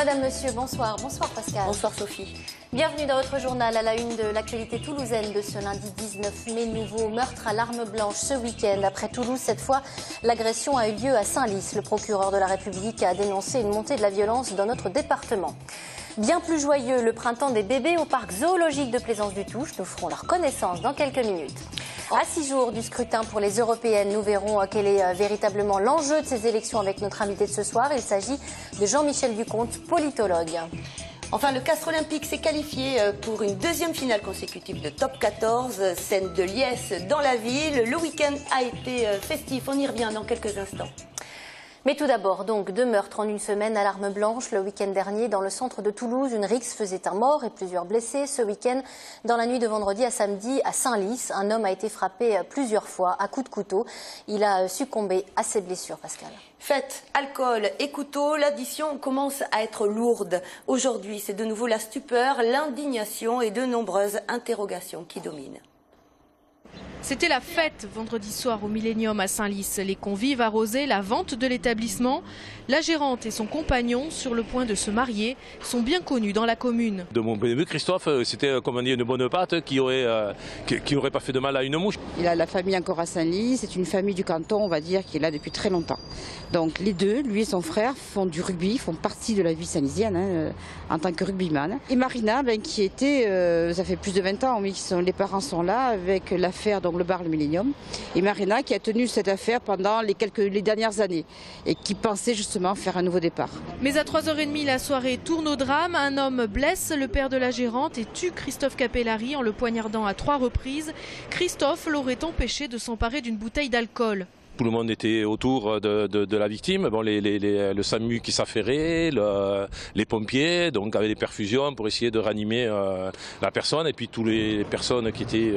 Madame, Monsieur, bonsoir. Bonsoir Pascal. Bonsoir Sophie. Bienvenue dans votre journal à la une de l'actualité toulousaine de ce lundi 19 mai. Nouveau meurtre à l'arme blanche ce week-end. Après Toulouse, cette fois, l'agression a eu lieu à Senlis. Le procureur de la République a dénoncé une montée de la violence dans notre département. Bien plus joyeux, le printemps des bébés au parc zoologique de Plaisance-du-Touche. Nous ferons leur connaissance dans quelques minutes. À 6 jours du scrutin pour les européennes, nous verrons quel est véritablement l'enjeu de ces élections avec notre invité de ce soir. Il s'agit de Jean-Michel Duconte, politologue. Enfin, le Castres olympique s'est qualifié pour une deuxième finale consécutive de top 14, scène de liesse dans la ville. Le week-end a été festif, on y revient dans quelques instants. Mais tout d'abord, donc, 2 meurtres en une semaine à l'arme blanche. Le week-end dernier, dans le centre de Toulouse, une rixe faisait un mort et plusieurs blessés. Ce week-end, dans la nuit de vendredi à samedi, à Senlis, un homme a été frappé plusieurs fois à coups de couteau. Il a succombé à ses blessures, Pascal. Fête, alcool et couteau, l'addition commence à être lourde. Aujourd'hui, c'est de nouveau la stupeur, l'indignation et de nombreuses interrogations qui dominent. C'était la fête vendredi soir au Millennium à Senlis. Les convives arrosaient la vente de l'établissement. La gérante et son compagnon, sur le point de se marier, sont bien connus dans la commune. De mon point de vue, Christophe, c'était comme on dit une bonne pâte qui aurait pas fait de mal à une mouche. Il a la famille encore à Senlis, c'est une famille du canton, on va dire, qui est là depuis très longtemps. Donc les deux, lui et son frère, font du rugby, font partie de la vie senlisienne en tant que rugbyman. Et Marina, qui était, ça fait plus de 20 ans, oui, les parents sont là avec l'affaire, donc le bar, le Millennium. Et Marina qui a tenu cette affaire pendant les dernières années et qui pensait justement faire un nouveau départ. Mais à 3h30, la soirée tourne au drame. Un homme blesse le père de la gérante et tue Christophe Capellari en le poignardant à 3 reprises. Christophe l'aurait empêché de s'emparer d'une bouteille d'alcool. Tout le monde était autour de la victime. Bon, le SAMU qui s'affairait, les pompiers, donc avec des perfusions pour essayer de ranimer la personne. Et puis toutes les personnes qui étaient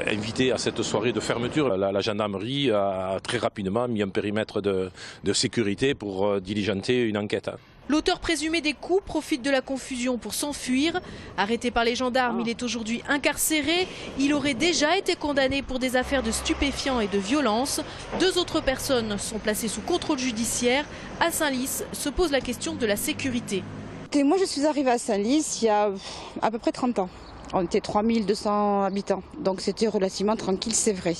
invitées à cette soirée de fermeture. La gendarmerie a très rapidement mis un périmètre de sécurité pour diligenter une enquête. L'auteur présumé des coups profite de la confusion pour s'enfuir. Arrêté par les gendarmes, il est aujourd'hui incarcéré. Il aurait déjà été condamné pour des affaires de stupéfiants et de violence. 2 autres personnes sont placées sous contrôle judiciaire. À Senlis se pose la question de la sécurité. Moi, je suis arrivée à Senlis il y a à peu près 30 ans. On était 3200 habitants, donc c'était relativement tranquille, c'est vrai.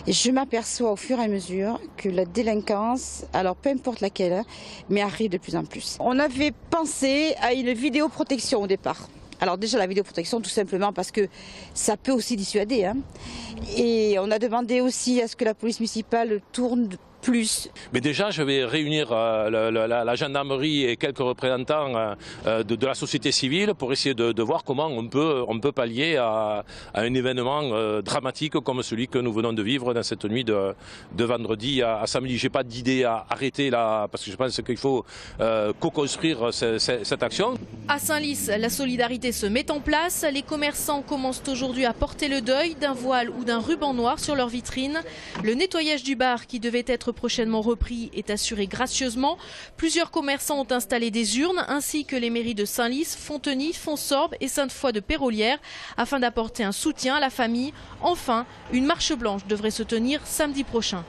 Et je m'aperçois au fur et à mesure que la délinquance, alors peu importe laquelle, mais arrive de plus en plus. On avait pensé à une vidéoprotection au départ. Alors déjà la vidéoprotection tout simplement parce que ça peut aussi dissuader. Et on a demandé aussi à ce que la police municipale tourne plus. Mais déjà, je vais réunir la gendarmerie et quelques représentants de la société civile pour essayer de voir comment on peut pallier à un événement dramatique comme celui que nous venons de vivre dans cette nuit de vendredi à samedi. Je n'ai pas d'idée à arrêter là, parce que je pense qu'il faut co-construire cette action. À Senlis, la solidarité se met en place. Les commerçants commencent aujourd'hui à porter le deuil d'un voile ou d'un ruban noir sur leur vitrine. Le nettoyage du bar qui devait être prochainement repris est assuré gracieusement. Plusieurs commerçants ont installé des urnes ainsi que les mairies de Senlis, Fontenay, Fonsorbe et Sainte-Foy de Pérolières afin d'apporter un soutien à la famille. Enfin, une marche blanche devrait se tenir samedi prochain.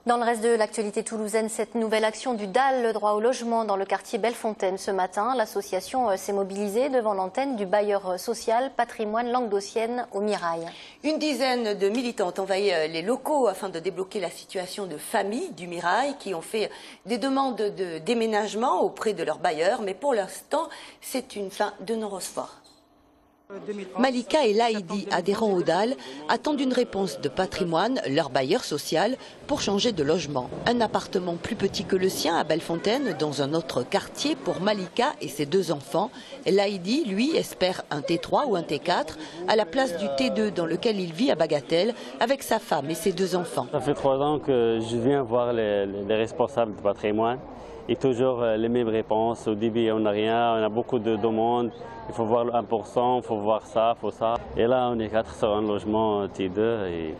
Dans le reste de l'actualité toulousaine, cette nouvelle action du DAL, le droit au logement dans le quartier Bellefontaine ce matin. L'association s'est mobilisée devant l'antenne du bailleur social Patrimoine Languedocienne au Mirail. Une dizaine de militantes envahissent les locaux afin de débloquer la situation de familles du Mirail qui ont fait des demandes de déménagement auprès de leurs bailleurs. Mais pour l'instant, c'est une fin de non-recevoir. Malika et Laïdi, adhérents au DAL, attendent une réponse de Patrimoine, leur bailleur social, pour changer de logement. Un appartement plus petit que le sien à Bellefontaine, dans un autre quartier pour Malika et ses 2 enfants. Laïdi, lui, espère un T3 ou un T4 à la place du T2 dans lequel il vit à Bagatelle avec sa femme et ses 2 enfants. Ça fait 3 ans que je viens voir les responsables de Patrimoine. Et toujours les mêmes réponses. Au début, on n'a rien, on a beaucoup de demandes. Il faut voir le 1%, il faut voir ça, il faut ça. Et là, on est 4 sur un logement T2 et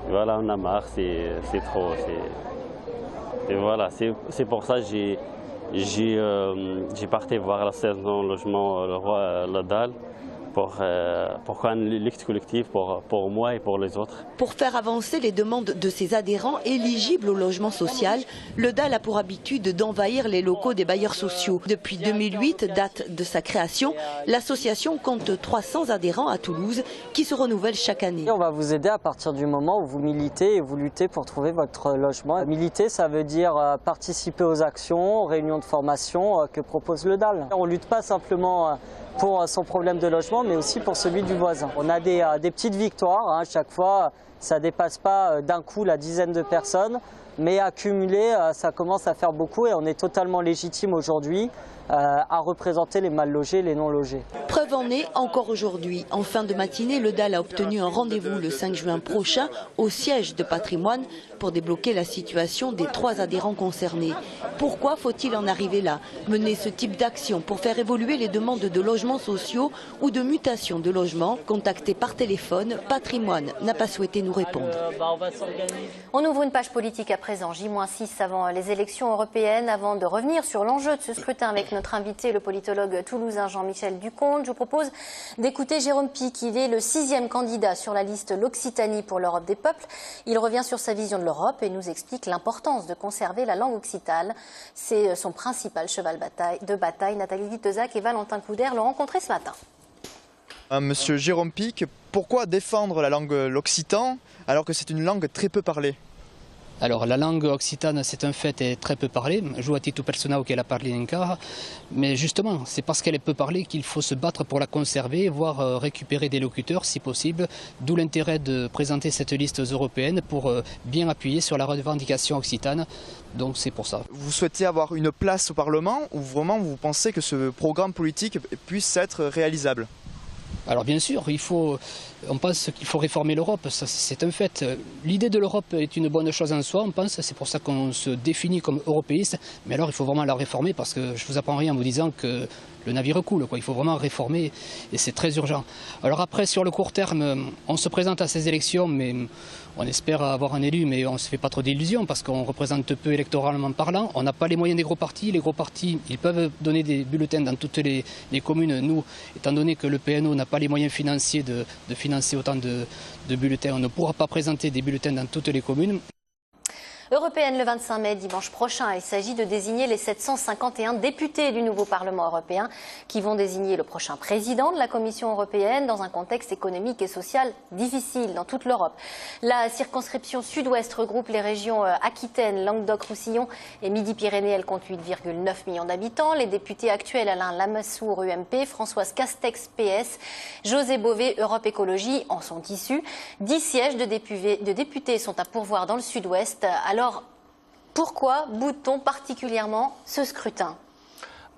voilà, on a marre, c'est trop. Et voilà, c'est pour ça que j'ai parti voir l'association logement le DAL pour un lutte collective pour moi et pour les autres. Pour faire avancer les demandes de ses adhérents éligibles au logement social, le DAL a pour habitude d'envahir les locaux des bailleurs sociaux. Depuis 2008, date de sa création, l'association compte 300 adhérents à Toulouse qui se renouvellent chaque année. On va vous aider à partir du moment où vous militez et vous luttez pour trouver votre logement. Militer, ça veut dire participer aux actions, aux réunions de formation que propose le DAL. On ne lutte pas simplement pour son problème de logement, mais aussi pour celui du voisin. On a des petites victoires, chaque fois, ça ne dépasse pas d'un coup la dizaine de personnes, mais accumulé, ça commence à faire beaucoup et on est totalement légitime aujourd'hui à représenter les mal logés, les non logés. Preuve en est encore aujourd'hui. En fin de matinée, le DAL a obtenu un rendez-vous le 5 juin prochain au siège de Patrimoine pour débloquer la situation des 3 adhérents concernés. Pourquoi faut-il en arriver là? Mener ce type d'action pour faire évoluer les demandes de logements sociaux ou de mutation de logements? Contacté par téléphone, Patrimoine n'a pas souhaité nous répondre. On ouvre une page politique à présent, J-6 avant les élections européennes. Avant de revenir sur l'enjeu de ce scrutin avec notre invité, le politologue toulousain Jean-Michel Ducomte, je vous propose d'écouter Jérôme Pic. Il est le 6e candidat sur la liste l'Occitanie pour l'Europe des peuples. Il revient sur sa vision de l'Europe et nous explique l'importance de conserver la langue occitane. C'est son principal cheval de bataille. Nathalie Vitezac et Valentin Couder l'ont rencontré ce matin. Monsieur Jérôme Pic, pourquoi défendre la langue l'occitan alors que c'est une langue très peu parlée? Alors la langue occitane, c'est un fait, est très peu parlée. Je a tout personnel qu'elle a parlé encore. Mais justement, c'est parce qu'elle est peu parlée qu'il faut se battre pour la conserver, voire récupérer des locuteurs si possible. D'où l'intérêt de présenter cette liste européenne pour bien appuyer sur la revendication occitane. Donc c'est pour ça. Vous souhaitez avoir une place au Parlement ou vraiment vous pensez que ce programme politique puisse être réalisable? Alors bien sûr, on pense qu'il faut réformer l'Europe, c'est un fait. L'idée de l'Europe est une bonne chose en soi, on pense, c'est pour ça qu'on se définit comme européiste. Mais alors il faut vraiment la réformer parce que je ne vous apprends rien en vous disant que le navire coule, quoi. Il faut vraiment réformer et c'est très urgent. Alors après, sur le court terme, on se présente à ces élections, mais on espère avoir un élu, mais on ne se fait pas trop d'illusions parce qu'on représente peu électoralement parlant. On n'a pas les moyens des gros partis. Les gros partis, ils peuvent donner des bulletins dans toutes les communes. Nous, étant donné que le PNO n'a pas les moyens financiers de financer autant de bulletins, on ne pourra pas présenter des bulletins dans toutes les communes. Européenne le 25 mai, dimanche prochain. Il s'agit de désigner les 751 députés du nouveau Parlement européen qui vont désigner le prochain président de la Commission européenne dans un contexte économique et social difficile dans toute l'Europe. La circonscription sud-ouest regroupe les régions Aquitaine, Languedoc-Roussillon et Midi-Pyrénées. Elle compte 8,9 millions d'habitants. Les députés actuels Alain Lamassoure, UMP, Françoise Castex, PS, José Bové, Europe Écologie en sont issus. 10 sièges de députés sont à pourvoir dans le sud-ouest. Alors, pourquoi boude-t-on particulièrement ce scrutin?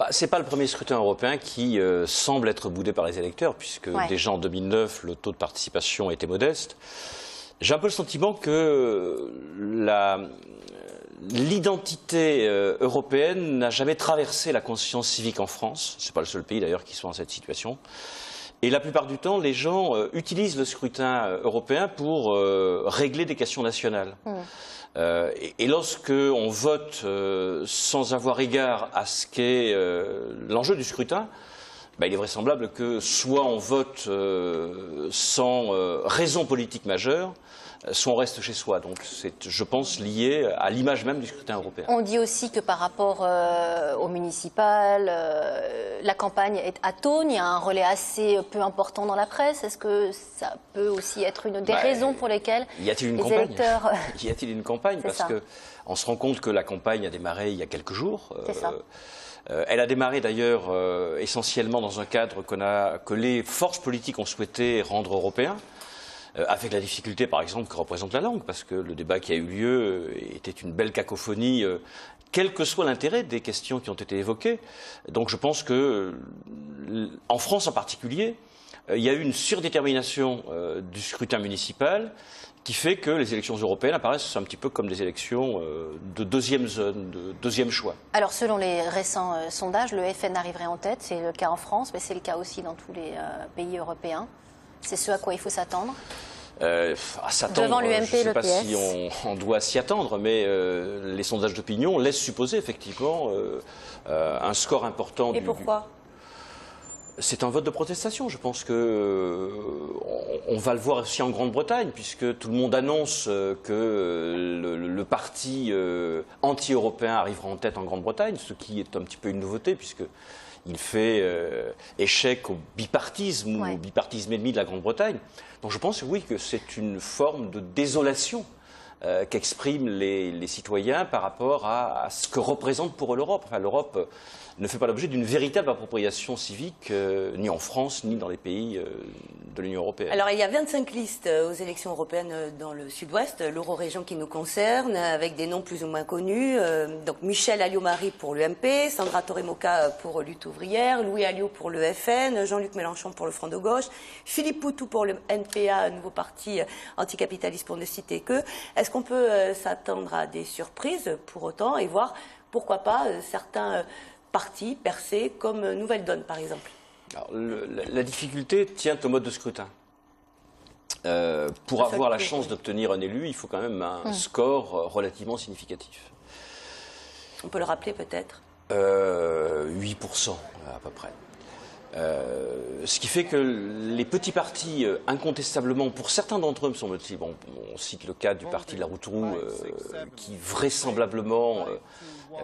Ce n'est pas le premier scrutin européen qui semble être boudé par les électeurs, puisque déjà en 2009, le taux de participation était modeste. J'ai un peu le sentiment que l'identité européenne n'a jamais traversé la conscience civique en France. Ce n'est pas le seul pays d'ailleurs qui soit dans cette situation. Et la plupart du temps, les gens utilisent le scrutin européen pour régler des questions nationales. Et lorsque on vote sans avoir égard à ce qu'est l'enjeu du scrutin, il est vraisemblable que soit on vote sans raison politique majeure, soit on reste chez soi. Donc c'est, je pense, lié à l'image même du scrutin européen. On dit aussi que par rapport au municipal, la campagne est atone, il y a un relais assez peu important dans la presse. Est-ce que ça peut aussi être une des raisons pour lesquelles y a-t-il une les campagne électeurs... Y a-t-il une campagne? Parce qu'on se rend compte que la campagne a démarré il y a quelques jours. C'est ça. Elle a démarré d'ailleurs essentiellement dans un cadre que les forces politiques ont souhaité rendre européen. Avec la difficulté, par exemple, que représente la langue, parce que le débat qui a eu lieu était une belle cacophonie, quel que soit l'intérêt des questions qui ont été évoquées. Donc je pense que, en France en particulier, il y a eu une surdétermination du scrutin municipal qui fait que les élections européennes apparaissent un petit peu comme des élections de deuxième zone, de deuxième choix. Alors selon les récents sondages, le FN arriverait en tête, c'est le cas en France, mais c'est le cas aussi dans tous les pays européens. C'est ce à quoi il faut s'attendre? À s'attendre, devant l'UMP, je ne sais pas si on doit s'y attendre, mais les sondages d'opinion laissent supposer effectivement un score important. Et pourquoi? C'est un vote de protestation. Je pense que on va le voir aussi en Grande-Bretagne, puisque tout le monde annonce que le parti anti-européen arrivera en tête en Grande-Bretagne, ce qui est un petit peu une nouveauté, puisqu'il fait échec au bipartisme ou au bipartisme ennemi de la Grande-Bretagne. Donc je pense, oui, que c'est une forme de désolation qu'expriment les citoyens par rapport à ce que représente pour eux l'Europe. Enfin, l'Europe ne fait pas l'objet d'une véritable appropriation civique, ni en France, ni dans les pays de l'Union européenne. Alors, il y a 25 listes aux élections européennes dans le sud-ouest, l'Eurorégion qui nous concerne, avec des noms plus ou moins connus. Donc, Michel Alliot-Marie pour l'UMP, Sandra Torre-Moca pour Lutte ouvrière, Louis Alliot pour le FN, Jean-Luc Mélenchon pour le Front de gauche, Philippe Poutou pour le NPA, nouveau parti anticapitaliste pour ne citer que. Est-ce qu'on peut s'attendre à des surprises pour autant et voir, pourquoi pas, certains partis percés comme Nouvelle Donne, par exemple? Alors, la difficulté tient au mode de scrutin. Pour avoir la chance d'obtenir un élu, il faut quand même un score relativement significatif. On peut le rappeler peut-être 8% à peu près. Ce qui fait que les petits partis, incontestablement, pour certains d'entre eux, me semble-t-il, on cite le cas du parti de la Route-Roux, qui vraisemblablement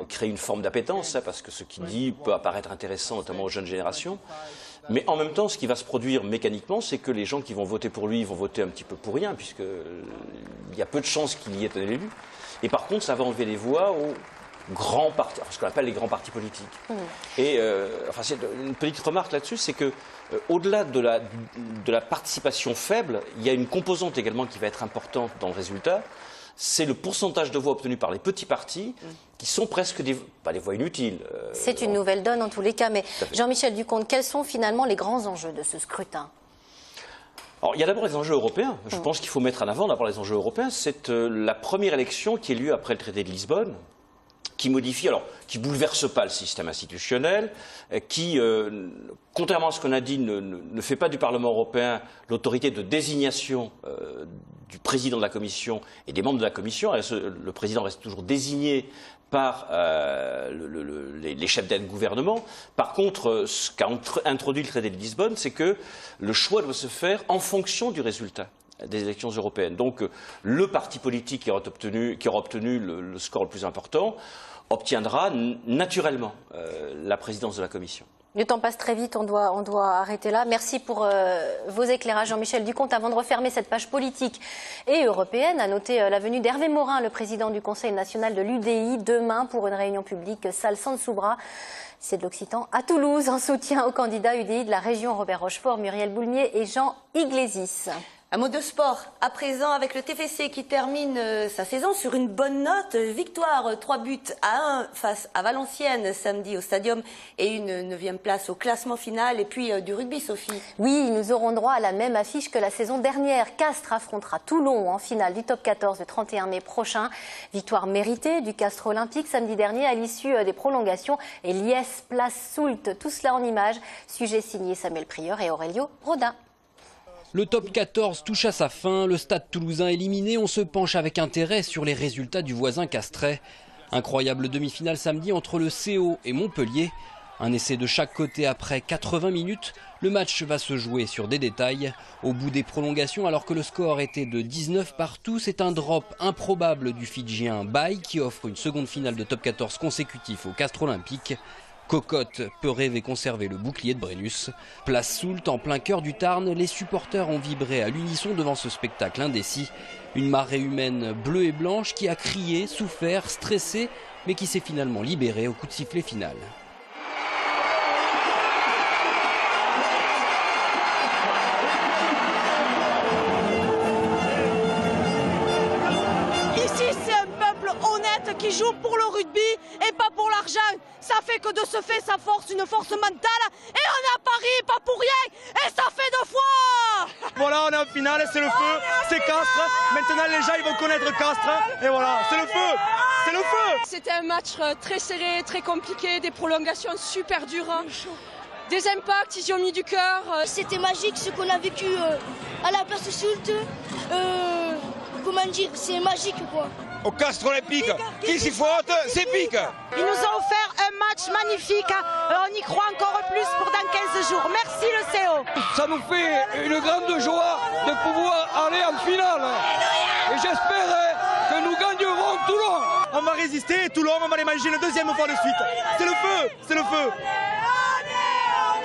crée une forme d'appétence, parce que ce qu'il dit peut apparaître intéressant, notamment aux jeunes générations. Mais en même temps, ce qui va se produire mécaniquement, c'est que les gens qui vont voter pour lui vont voter un petit peu pour rien, puisqu'il y a peu de chances qu'il y ait un élu. Et par contre, ça va enlever les voix aux grands partis, ce qu'on appelle les grands partis politiques. Et c'est une petite remarque là-dessus, c'est que au-delà de la participation faible, il y a une composante également qui va être importante dans le résultat. C'est le pourcentage de voix obtenues par les petits partis qui sont presque pas des voix inutiles. C'est une nouvelle donne en tous les cas. Mais Jean-Michel Ducomte, quels sont finalement les grands enjeux de ce scrutin? Alors, il y a d'abord les enjeux européens. Je pense qu'il faut mettre en avant d'abord les enjeux européens. C'est la première élection qui a lieu après le traité de Lisbonne, qui qui bouleverse pas le système institutionnel, qui, contrairement à ce qu'on a dit, ne fait pas du Parlement européen l'autorité de désignation du président de la Commission et des membres de la Commission. Le président reste toujours désigné par les chefs d'un gouvernement. Par contre, ce qu'a introduit le traité de Lisbonne, c'est que le choix doit se faire en fonction du résultat des élections européennes. Donc, le parti politique qui aura obtenu le score le plus important obtiendra naturellement la présidence de la Commission. Le temps passe très vite, on doit arrêter là. Merci pour vos éclairages, Jean-Michel Ducomte. Avant de refermer cette page politique et européenne, à noter la venue d'Hervé Morin, le président du Conseil national de l'UDI, demain pour une réunion publique salle Sanssoubra. C'est de l'Occitan à Toulouse, en soutien aux candidats UDI de la région Robert Rochefort, Muriel Boulmier et Jean Iglesis. Un mot de sport, à présent, avec le TFC qui termine sa saison sur une bonne note. Victoire 3-1 face à Valenciennes samedi au Stadium et une 9e place au classement final. Et puis du rugby, Sophie. Oui, nous aurons droit à la même affiche que la saison dernière. Castres affrontera Toulon en finale du top 14 le 31 mai prochain. Victoire méritée du Castres olympique samedi dernier à l'issue des prolongations. Et Liesse place Soult, tout cela en images. Sujet signé Samuel Prieur et Aurelio Rodin. Le top 14 touche à sa fin, le stade toulousain éliminé, on se penche avec intérêt sur les résultats du voisin castrais. Incroyable demi-finale samedi entre le CO et Montpellier. Un essai de chaque côté après 80 minutes, le match va se jouer sur des détails. Au bout des prolongations, alors que le score était de 19 partout, c'est un drop improbable du Fidjien Baye qui offre une seconde finale de top 14 consécutif au Castres olympique. Cocotte peut rêver conserver le bouclier de Brennus. Place Soult, en plein cœur du Tarn, les supporters ont vibré à l'unisson devant ce spectacle indécis. Une marée humaine bleue et blanche qui a crié, souffert, stressé, mais qui s'est finalement libérée au coup de sifflet final. Qui joue pour le rugby et pas pour l'argent. Ça fait que de ce fait, ça force une force mentale. Et on est à Paris, pas pour rien. Et ça fait 2 fois. Voilà, on est en finale, c'est le feu, c'est Castres. Maintenant, les gens, ils vont connaître Castres. Et voilà, c'est le feu, c'est le feu. C'était un match très serré, très compliqué, des prolongations super dures. Des impacts, ils y ont mis du cœur. C'était magique ce qu'on a vécu à la place Soult. Comment dire, c'est magique quoi. Au Castres olympique, qui s'y faute, c'est pique. Il nous a offert un match magnifique. On y croit encore plus pour dans 15 jours. Merci le CO. Ça nous fait une grande joie de pouvoir aller en finale. Et j'espère que nous gagnerons Toulon. On va résister et Toulon, on va les manger une deuxième fois de suite. C'est le feu, c'est le feu.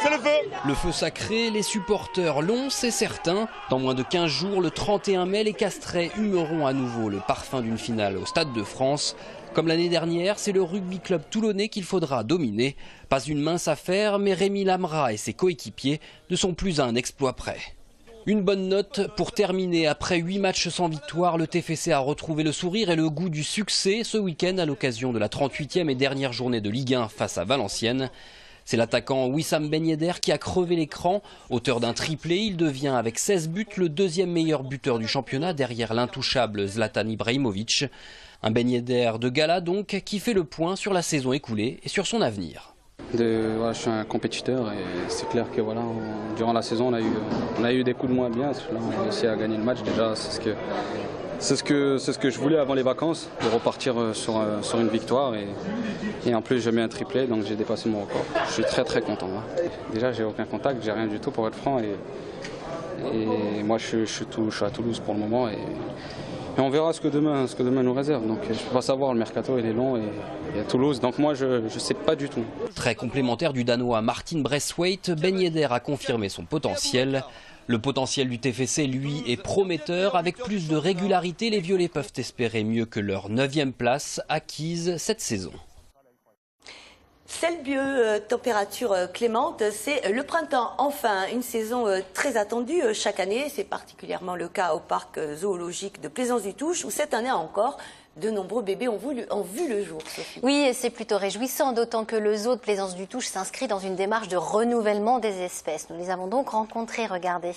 C'est le feu. Le feu sacré, les supporters l'ont, c'est certain. Dans moins de 15 jours, le 31 mai, les Castrais humeront à nouveau le parfum d'une finale au Stade de France. Comme l'année dernière, c'est le rugby club toulonnais qu'il faudra dominer. Pas une mince affaire, mais Rémi Lamra et ses coéquipiers ne sont plus à un exploit près. Une bonne note pour terminer. Après 8 matchs sans victoire, le TFC a retrouvé le sourire et le goût du succès ce week-end à l'occasion de la 38e et dernière journée de Ligue 1 face à Valenciennes. C'est l'attaquant Wissam Ben Yedder qui a crevé l'écran. Auteur d'un triplé, il devient avec 16 buts le deuxième meilleur buteur du championnat derrière l'intouchable Zlatan Ibrahimovic. Un Ben Yedder de gala donc qui fait le point sur la saison écoulée et sur son avenir. Je suis un compétiteur et c'est clair que durant la saison on a eu des coups de moins bien. Là, on a réussi à gagner le match déjà, c'est ce que je voulais avant les vacances, de repartir sur une victoire et en plus j'ai mis un triplé donc j'ai dépassé mon record. Je suis très très content. Déjà j'ai aucun contact, j'ai rien du tout pour être franc et moi je suis à Toulouse pour le moment et on verra ce que demain nous réserve. Donc je ne peux pas savoir, le mercato il est long et à Toulouse, donc moi je ne sais pas du tout. Très complémentaire du Danois Martin Braithwaite, Ben Yedder a confirmé son potentiel. Le potentiel du TFC, lui, est prometteur. Avec plus de régularité, les Violets peuvent espérer mieux que leur 9e place acquise cette saison. Ciel bleu, température clémente, c'est le printemps. Enfin, une saison très attendue chaque année. C'est particulièrement le cas au parc zoologique de Plaisance-du-Touche où cette année encore, de nombreux bébés ont vu le jour, Sophie. Oui, et c'est plutôt réjouissant, d'autant que le zoo de Plaisance-du-Touche s'inscrit dans une démarche de renouvellement des espèces. Nous les avons donc rencontrés, regardez.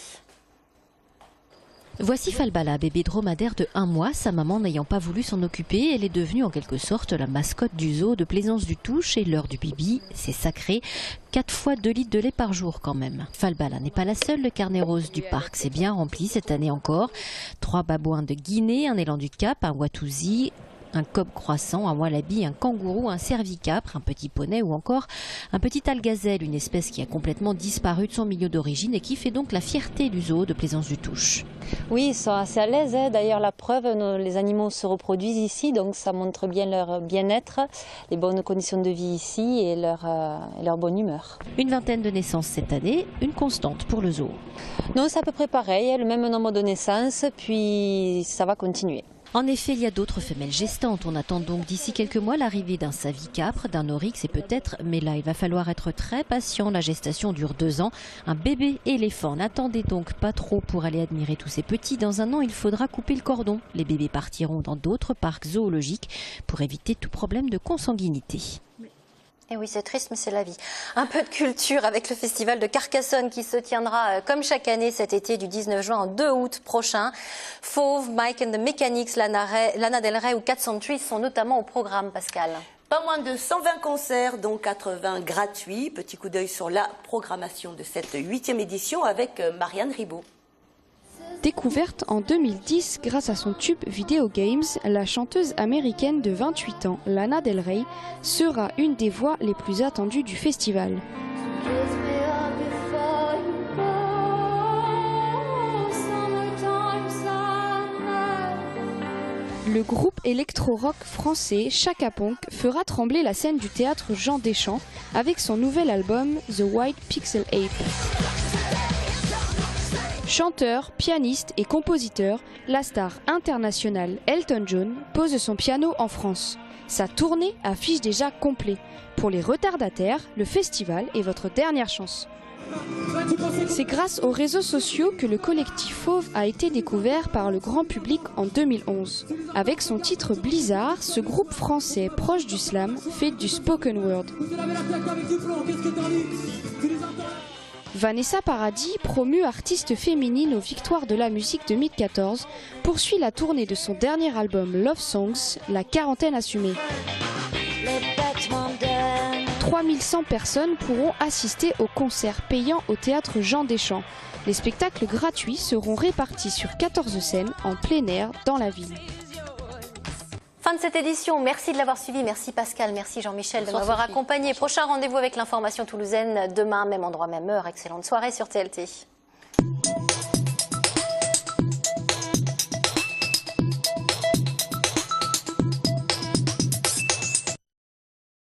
Voici Falbala, bébé dromadaire de 1 mois. Sa maman n'ayant pas voulu s'en occuper, elle est devenue en quelque sorte la mascotte du zoo de Plaisance-du-Touche. Et l'heure du bibi, c'est sacré. 4 fois 2 litres de lait par jour quand même. Falbala n'est pas la seule, le carnet rose du parc s'est bien rempli cette année encore. 3 babouins de Guinée, un élan du Cap, un Watusi, un cob croissant, un wallaby, un kangourou, un cervicapre, un petit poney ou encore un petit algazelle, une espèce qui a complètement disparu de son milieu d'origine et qui fait donc la fierté du zoo de Plaisance-du-Touche. Oui, ils sont assez à l'aise. D'ailleurs, la preuve, les animaux se reproduisent ici, donc ça montre bien leur bien-être, les bonnes conditions de vie ici et leur bonne humeur. Une vingtaine de naissances cette année, une constante pour le zoo. Non, c'est à peu près pareil, le même nombre de naissances, puis ça va continuer. En effet, il y a d'autres femelles gestantes. On attend donc d'ici quelques mois l'arrivée d'un savicapre, d'un oryx et peut-être, mais là il va falloir être très patient. La gestation dure 2 ans. Un bébé éléphant. N'attendez donc pas trop pour aller admirer tous ces petits. Dans 1 an, il faudra couper le cordon. Les bébés partiront dans d'autres parcs zoologiques pour éviter tout problème de consanguinité. Et oui, c'est triste, mais c'est la vie. Un peu de culture avec le festival de Carcassonne qui se tiendra comme chaque année cet été du 19 juin au 2 août prochain. Fauve, Mike and the Mechanics, Lana Del Rey ou Cat Century sont notamment au programme, Pascal. Pas moins de 120 concerts, dont 80 gratuits. Petit coup d'œil sur la programmation de cette 8e édition avec Marianne Ribaud. Découverte en 2010 grâce à son tube Video Games, la chanteuse américaine de 28 ans, Lana Del Rey, sera une des voix les plus attendues du festival. Le groupe électro-rock français Chaka Ponk fera trembler la scène du théâtre Jean Deschamps avec son nouvel album The White Pixel Ape. Chanteur, pianiste et compositeur, la star internationale Elton John pose son piano en France. Sa tournée affiche déjà complet. Pour les retardataires, le festival est votre dernière chance. C'est grâce aux réseaux sociaux que le collectif Fauve a été découvert par le grand public en 2011. Avec son titre Blizzard, ce groupe français proche du slam fait du spoken word. Vanessa Paradis, promue artiste féminine aux Victoires de la musique 2014, poursuit la tournée de son dernier album Love Songs, La quarantaine assumée. 3100 personnes pourront assister au concert payant au théâtre Jean Deschamps. Les spectacles gratuits seront répartis sur 14 scènes en plein air dans la ville. Fin de cette édition. Merci de l'avoir suivi. Merci Pascal. Merci Jean-Michel de m'avoir accompagné. Prochain rendez-vous avec l'information toulousaine demain, même endroit, même heure. Excellente soirée sur TLT.